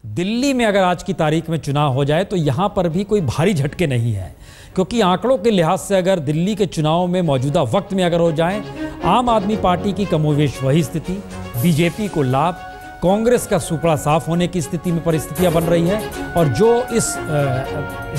दिल्ली में अगर आज की तारीख में चुनाव हो जाए तो यहाँ पर भी कोई भारी झटके नहीं है, क्योंकि आंकड़ों के लिहाज से अगर दिल्ली के चुनाव में मौजूदा वक्त में अगर हो जाए, आम आदमी पार्टी की कमोवेश वही स्थिति, बीजेपी को लाभ, कांग्रेस का सुपड़ा साफ होने की स्थिति में परिस्थितियां बन रही है। और जो इस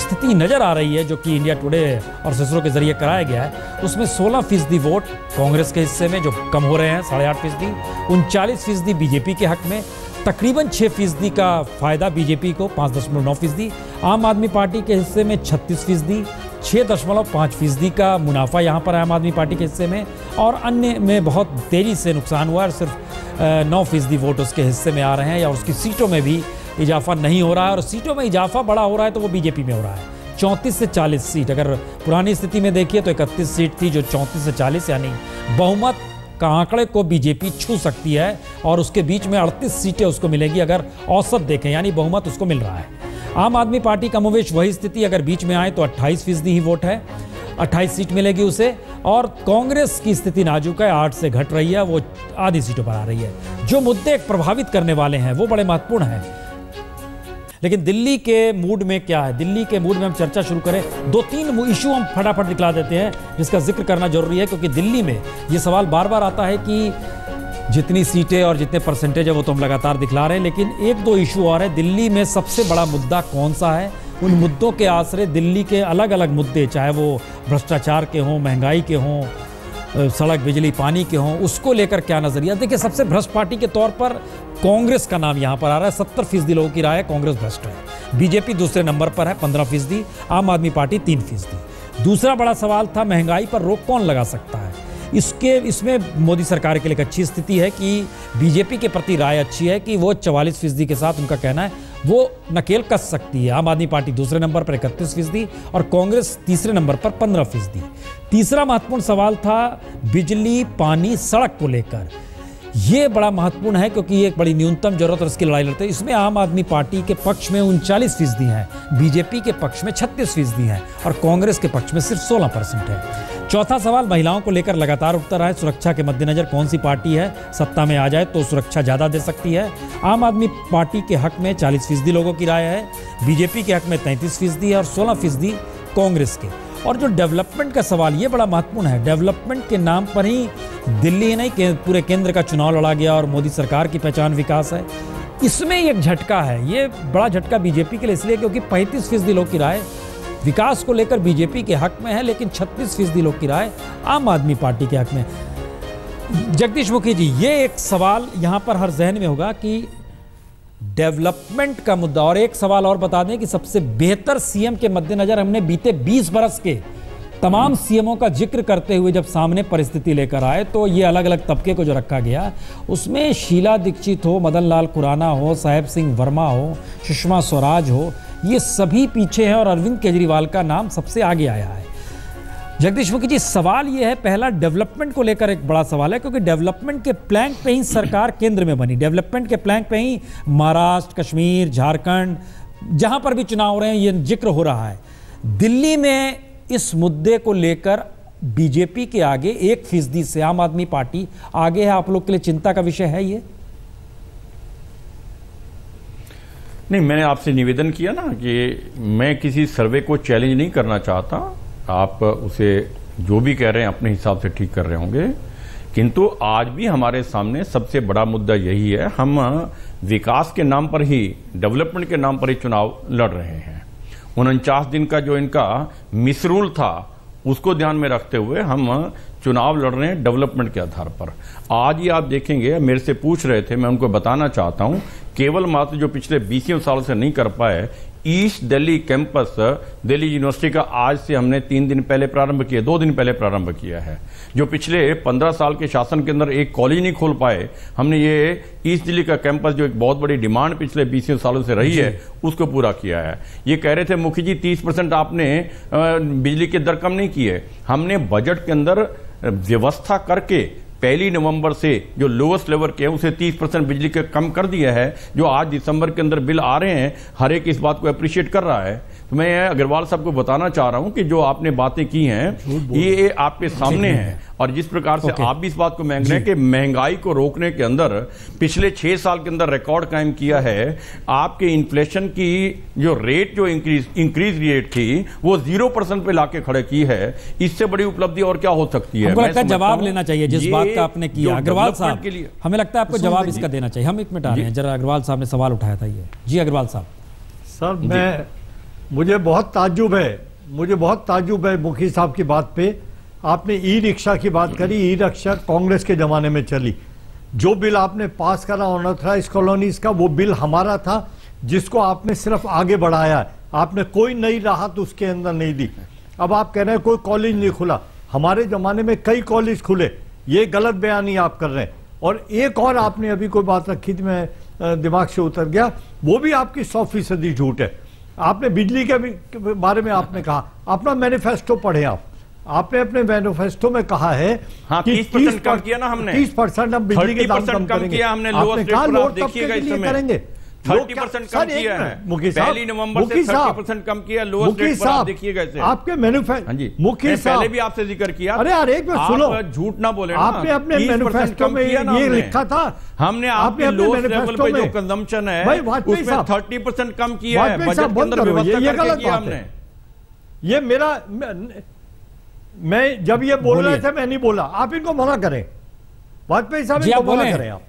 स्थिति नज़र आ रही है, जो कि इंडिया टुडे और सिसरो के जरिए कराया गया है, उसमें 16% वोट कांग्रेस के हिस्से में जो कम हो रहे हैं 8.5%, 39% बीजेपी के हक में, तकरीबन 6% का फायदा बीजेपी को, 5.9%, आम आदमी पार्टी के हिस्से में 36%, 6.5% का मुनाफा यहाँ पर आम आदमी पार्टी के हिस्से में, और अन्य में बहुत तेज़ी से नुकसान हुआ है। सिर्फ 9% वोट उसके हिस्से में आ रहे हैं, या उसकी सीटों में भी इजाफा नहीं हो रहा है। और सीटों में इजाफा बड़ा हो रहा है तो वो बीजेपी में हो रहा है। 34 से 40 सीट, अगर पुरानी स्थिति में देखिए तो 31 सीट थी, जो 34 से 40 यानी बहुमत का आंकड़े को बीजेपी छू सकती है, और उसके बीच में 38 सीटें उसको मिलेगी अगर औसत देखें, यानी बहुमत उसको मिल रहा है। आम आदमी पार्टी कमोवेश वही स्थिति, अगर बीच में आए तो 28% ही वोट है, 28 सीट मिलेगी उसे। और कांग्रेस की स्थिति नाजुक है, 8 से घट रही है, वो आधी सीटों पर आ रही है। जो मुद्दे प्रभावित करने वाले हैं वो बड़े महत्वपूर्ण हैं। लेकिन दिल्ली के मूड में क्या है, दिल्ली के मूड में हम चर्चा शुरू करें, 2-3 इशू हम फटाफट दिखला देते हैं जिसका जिक्र करना जरूरी है, क्योंकि दिल्ली में ये सवाल बार बार आता है कि जितनी सीटें और जितने परसेंटेज है वो तो हम लगातार दिखला रहे हैं, लेकिन 1-2 इशू और है। दिल्ली में सबसे बड़ा मुद्दा कौन सा है, उन मुद्दों के आसरे दिल्ली के अलग अलग मुद्दे, चाहे वो भ्रष्टाचार के हों, महंगाई के हों, सड़क बिजली पानी के हों, उसको लेकर क्या नजरिया। देखिए, सबसे भ्रष्ट पार्टी के तौर पर कांग्रेस का नाम यहाँ पर आ रहा है। 70% लोगों की राय है कांग्रेस भ्रष्ट है। बीजेपी दूसरे नंबर पर है 15%, आम आदमी पार्टी 3%। दूसरा बड़ा सवाल था महंगाई पर रोक कौन लगा सकता है। इसमें मोदी सरकार के लिए एक अच्छी स्थिति है कि बीजेपी के प्रति राय अच्छी है कि वो 44% के साथ, उनका कहना है, वो नकेल कस सकती है। आम आदमी पार्टी दूसरे नंबर पर 31% और कांग्रेस तीसरे नंबर पर 15%। तीसरा महत्वपूर्ण सवाल था बिजली पानी सड़क को लेकर। ये बड़ा महत्वपूर्ण है क्योंकि ये एक बड़ी न्यूनतम जरूरत और इसकी लड़ाई लड़ते हैं। इसमें आम आदमी पार्टी के पक्ष में 39% हैं, बीजेपी के पक्ष में 36% हैं और कांग्रेस के पक्ष में सिर्फ 16% है। चौथा सवाल महिलाओं को लेकर लगातार उठता रहा है। सुरक्षा के मद्देनजर कौन सी पार्टी है सत्ता में आ जाए तो सुरक्षा ज़्यादा दे सकती है। आम आदमी पार्टी के हक में 40% लोगों की राय है, बीजेपी के हक में 33% है और 16% कांग्रेस के। और जो डेवलपमेंट का सवाल, ये बड़ा महत्वपूर्ण है। डेवलपमेंट के नाम पर ही दिल्ली नहीं, पूरे केंद्र का चुनाव लड़ा गया और मोदी सरकार की पहचान विकास है। इसमें एक झटका है, ये बड़ा झटका बीजेपी के लिए इसलिए क्योंकि 35% लोग की राय विकास को लेकर बीजेपी के हक में है, लेकिन 36% लोग की राय आम आदमी पार्टी के हक में। जगदीश मुखी जी, ये एक सवाल यहाँ पर हर जहन में होगा कि डेवलपमेंट का मुद्दा। और एक सवाल और बता दें कि सबसे बेहतर सीएम के मद्देनजर हमने बीते 20 बरस के तमाम सीएमओं का जिक्र करते हुए जब सामने परिस्थिति लेकर आए तो ये अलग अलग तबके को जो रखा गया, उसमें शीला दीक्षित हो, मदन लाल खुराना हो, साहेब सिंह वर्मा हो, सुषमा स्वराज हो, ये सभी पीछे हैं और अरविंद केजरीवाल का नाम सबसे आगे आया है। जगदीश मुखी जी, सवाल ये है, पहला डेवलपमेंट को लेकर एक बड़ा सवाल है, क्योंकि डेवलपमेंट के प्लैंक पे ही सरकार केंद्र में बनी, डेवलपमेंट के प्लैंक पे ही महाराष्ट्र, कश्मीर, झारखंड, जहां पर भी चुनाव हो रहे हैं ये जिक्र हो रहा है। दिल्ली में इस मुद्दे को लेकर बीजेपी के आगे 1% से आम आदमी पार्टी आगे है। आप लोग के लिए चिंता का विषय है ये? नहीं, मैंने आपसे निवेदन किया ना कि मैं किसी सर्वे को चैलेंज नहीं करना चाहता। आप उसे जो भी कह रहे हैं अपने हिसाब से ठीक कर रहे होंगे, किंतु आज भी हमारे सामने सबसे बड़ा मुद्दा यही है। हम विकास के नाम पर ही, डेवलपमेंट के नाम पर ही चुनाव लड़ रहे हैं। 49 दिन का जो इनका मिसरूल था उसको ध्यान में रखते हुए हम चुनाव लड़ रहे हैं डेवलपमेंट के आधार पर। आज ही आप देखेंगे, मेरे से पूछ रहे थे, मैं उनको बताना चाहता हूं, केवल मात्र जो पिछले 20 सालों से नहीं कर पाए, east Delhi campus Delhi university का आज से हमने 3 दिन पहले प्रारंभ किया, 2 दिन पहले प्रारंभ किया है। जो पिछले 15 साल के शासन के अंदर एक कॉलेज नहीं खोल पाए, हमने ये ईस्ट दिल्ली का कैंपस, जो एक बहुत बड़ी डिमांड पिछले 20 सालों से रही है, उसको पूरा किया है। ये कह रहे थे मुखी जी 30% आपने बिजली के दर कम नहीं की है। हमने बजट के अंदर व्यवस्था करके 1 नवंबर से जो लोएस्ट लेवल के हैं उसे 30% बिजली के कम कर दिया है। जो आज दिसंबर के अंदर बिल आ रहे हैं, हर एक इस बात को अप्रिशिएट कर रहा है। तो मैं अग्रवाल साहब को बताना चाह रहा हूं कि जो आपने बातें की हैं ये आपके सामने हैं, और जिस प्रकार से आप भी इस बात को मांग रहे हैं कि महंगाई को रोकने के अंदर पिछले 6 साल के अंदर रिकॉर्ड कायम किया है। आपके इन्फ्लेशन की जो रेट, जो इंक्रीज रेट थी, वो 0% पे लाके खड़े की है। इससे बड़ी उपलब्धि और क्या हो सकती है? हमको लगता है जवाब लेना चाहिए जिस बात का आपने किया अग्रवाल साहब के लिए। हमें लगता है आपको जवाब इसका देना चाहिए। हम 1 मिनट आ रहे हैं, जरा अग्रवाल साहब ने सवाल उठाया था ये। जी अग्रवाल साहब। सर मुझे बहुत ताज्जुब है मुखी साहब की बात पे। आपने ई रिक्शा की बात करी। ई रिक्शा कांग्रेस के जमाने में चली। जो बिल आपने पास करा अनऑथराइज्ड कॉलोनीज का, वो बिल हमारा था, जिसको आपने सिर्फ आगे बढ़ाया है। आपने कोई नई राहत उसके अंदर नहीं दी। अब आप कह रहे हैं कोई कॉलेज नहीं खुला। हमारे जमाने में कई कॉलेज खुले। ये गलत बयानी आप कर रहे हैं। और एक और आपने अभी कोई बात रखी थी, मैं दिमाग से उतर गया, वो भी आपकी 100% झूठ है। आपने बिजली के बारे में आपने कहा, अपना मैनिफेस्टो पढ़े आपने अपने मैनिफेस्टो में कहा है कि 30% कम किया ना हमने। 30% हम बिजली के दाम कम करेंगे। हमने आपने कहा लोअर तबके के लिए करेंगे। 30% कम किया है। 1 नवंबर से 30% कम किया लोएस्ट रेट पर। आप देखिएगा इसे आपके मैनिफेस्टो मुखी साहब, पहले भी आपसे जिक्र किया। अरे यार एक मिनट सुनो, झूठ ना बोले। आपने अपने मैनिफेस्टो में ये लिखा था। हमने आपके लोएस्ट लेवल पे जो कंजम्पशन है उसमें 30% कम किया है। बजट के अंदर व्यवस्था करके किया हमने। ये मेरा, मैं जब ये बोल रहे थे मैं नहीं बोला। आप इनको मना करें, वाजपेयी साहब इनको मना करें। आप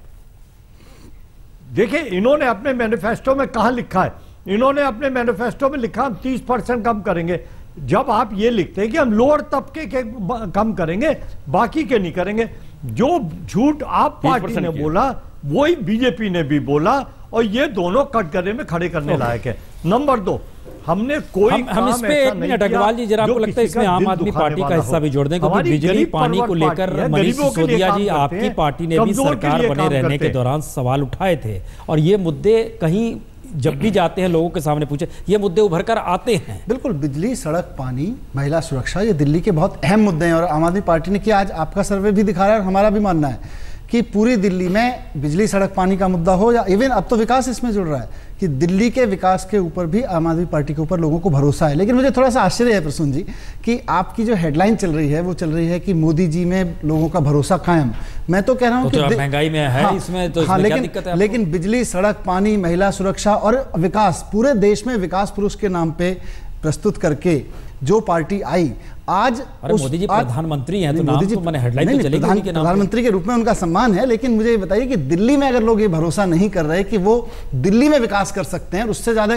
देखिए, इन्होंने अपने मैनिफेस्टो में कहा लिखा है, इन्होंने अपने मैनिफेस्टो में लिखा हम 30% कम करेंगे। जब आप ये लिखते हैं कि हम लोअर तबके के कम करेंगे, बाकी के नहीं करेंगे, जो झूठ आप पार्टी ने बोला वही बीजेपी ने भी बोला, और ये दोनों कटघरे में खड़े करने लायक है। नंबर 2, हमने कोई हम इस पे 1 मिनट अग्रवाल जी, जरा आपको लगता है इसमें आम आदमी पार्टी का हिस्सा भी जोड़ दें, क्योंकि बिजली पानी को लेकर मनीष सिसोदिया जी आपकी पार्टी ने भी सरकार बने रहने के दौरान सवाल उठाए थे, और ये मुद्दे कहीं जब भी जाते हैं लोगों के सामने पूछे, ये मुद्दे उभर कर आते हैं। बिल्कुल, बिजली, सड़क, पानी, महिला सुरक्षा, ये दिल्ली के बहुत अहम मुद्दे हैं। और आम आदमी पार्टी ने किया, आज आपका सर्वे भी दिखा रहा है और हमारा भी मानना है कि पूरी दिल्ली में बिजली, सड़क, पानी का मुद्दा हो, या इवन अब तो विकास इसमें जुड़ रहा है कि दिल्ली के विकास के ऊपर भी आम आदमी पार्टी के ऊपर लोगों को भरोसा है। लेकिन मुझे थोड़ा सा आश्चर्य है प्रसून जी कि आपकी जो हेडलाइन चल रही है वो चल रही है कि मोदी जी में लोगों का भरोसा कायम। मैं तो कह रहा हूँ कि महंगाई में है, इसमें तो इसमें क्या दिक्कत है? लेकिन बिजली, सड़क, पानी, महिला सुरक्षा और विकास, पूरे देश में विकास पुरुष के नाम पे प्रस्तुत करके जो पार्टी आई आज, मोदी जी प्रधानमंत्री हैं तो नाम तो मैंने हेडलाइन तो चलेगी उनके नाम। प्रधानमंत्री के रूप में उनका सम्मान है, लेकिन मुझे ये बताइए कि दिल्ली में अगर लोग ये भरोसा नहीं कर रहे कि वो दिल्ली में विकास कर सकते हैं, उससे ज्यादा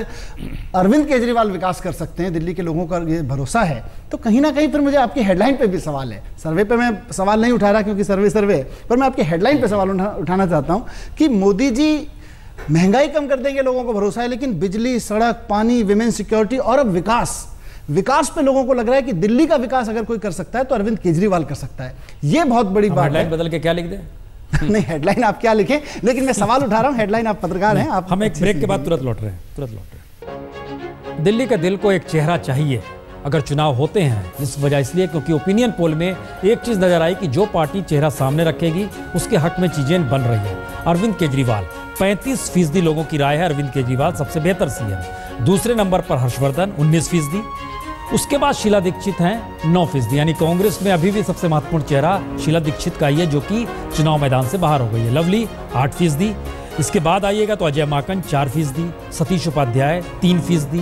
अरविंद केजरीवाल विकास कर सकते हैं, दिल्ली के लोगों का ये भरोसा है, तो कहीं ना कहीं फिर मुझे आपकी हेडलाइन पे भी सवाल है। सर्वे पे मैं सवाल नहीं उठा रहा क्योंकि सर्वे है, पर मैं आपकी हेडलाइन पे सवाल उठाना चाहता हूँ कि मोदी जी महंगाई कम कर देंगे, लोगों को भरोसा है, लेकिन बिजली, सड़क, पानी, विमेन सिक्योरिटी और अब विकास पे लोगों को लग रहा है कि दिल्ली का विकास अगर कोई कर सकता है तो अरविंद केजरीवाल कर सकता है। ये बहुत बड़ी बात है। हेडलाइन बदल के क्या लिख दें? नहीं, हेडलाइन आप क्या लिखें, लेकिन मैं सवाल उठा रहा हूं, हेडलाइन आप पत्रकार हैं। आप हम एक ब्रेक के बाद तुरंत लौट रहे हैं। दिल्ली का दिल को एक चेहरा चाहिए अगर चुनाव होते हैं। इस वजह इसलिए क्योंकि ओपिनियन पोल में एक चीज नजर आई कि जो पार्टी चेहरा सामने रखेगी उसके हक में चीजें बन रही है। अरविंद केजरीवाल, 35% लोगों की राय है अरविंद केजरीवाल सबसे बेहतर सीएम। दूसरे नंबर पर हर्षवर्धन 19%। उसके बाद शीला दीक्षित हैं 9%। यानी कांग्रेस में अभी भी सबसे महत्वपूर्ण चेहरा शीला दीक्षित का ही है, जो कि चुनाव मैदान से बाहर हो गई है। लवली 8%। इसके बाद आइएगा तो अजय माकन 4%, सतीश उपाध्याय 3%,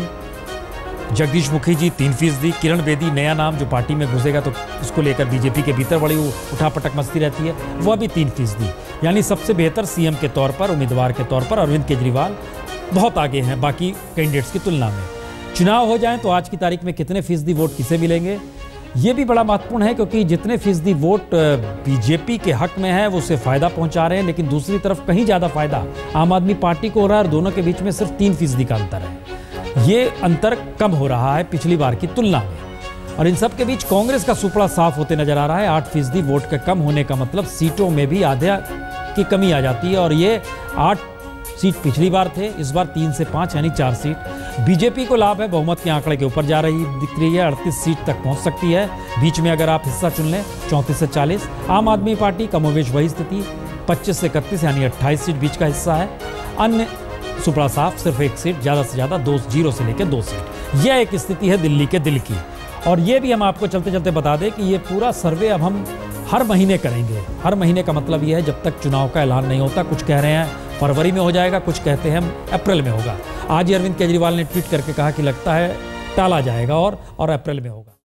जगदीश मुखी जी 3%, किरण बेदी नया नाम जो पार्टी में घुसेगा तो उसको लेकर बीजेपी के भीतर बड़ी उठापटक मस्ती रहती है, वह भी 3%। यानी सबसे बेहतर सीएम के तौर पर, उम्मीदवार के तौर पर अरविंद केजरीवाल बहुत आगे हैं बाकी कैंडिडेट्स की तुलना में। चुनाव हो जाएं तो आज की तारीख में कितने फीसदी वोट किसे मिलेंगे, ये भी बड़ा महत्वपूर्ण है, क्योंकि जितने फीसदी वोट बीजेपी के हक में है वो उसे फायदा पहुंचा रहे हैं, लेकिन दूसरी तरफ कहीं ज्यादा फायदा आम आदमी पार्टी को हो रहा है और दोनों के बीच में सिर्फ 3% का अंतर है। ये अंतर कम हो रहा है पिछली बार की तुलना में, और इन सब के बीच कांग्रेस का सुपड़ा साफ होते नजर आ रहा है। 8% वोट के कम होने का मतलब सीटों में भी आधे की कमी आ जाती है, और ये 8 सीट पिछली बार थे, इस बार 3 से 5 यानी 4 सीट। बीजेपी को लाभ है, बहुमत के आंकड़े के ऊपर जा रही दिख रही है, 38 सीट तक पहुंच सकती है। बीच में अगर आप हिस्सा चुन लें 34 से 40। आम आदमी पार्टी कमोवेश वही स्थिति, 25 से 31 यानी 28 सीट बीच का हिस्सा है। अन्य सुपड़ा साफ, सिर्फ 1 सीट, ज़्यादा से ज़्यादा 0 से लेकर 2 सीट। यह एक स्थिति है दिल्ली के दिल की। और ये भी हम आपको चलते चलते बता दें कि ये पूरा सर्वे अब हम हर महीने करेंगे। हर महीने का मतलब ये है जब तक चुनाव का ऐलान नहीं होता। कुछ कह रहे हैं फरवरी में हो जाएगा, कुछ कहते हैं अप्रैल में होगा। आज ही अरविंद केजरीवाल ने ट्वीट करके कहा कि लगता है टाला जाएगा और अप्रैल में होगा।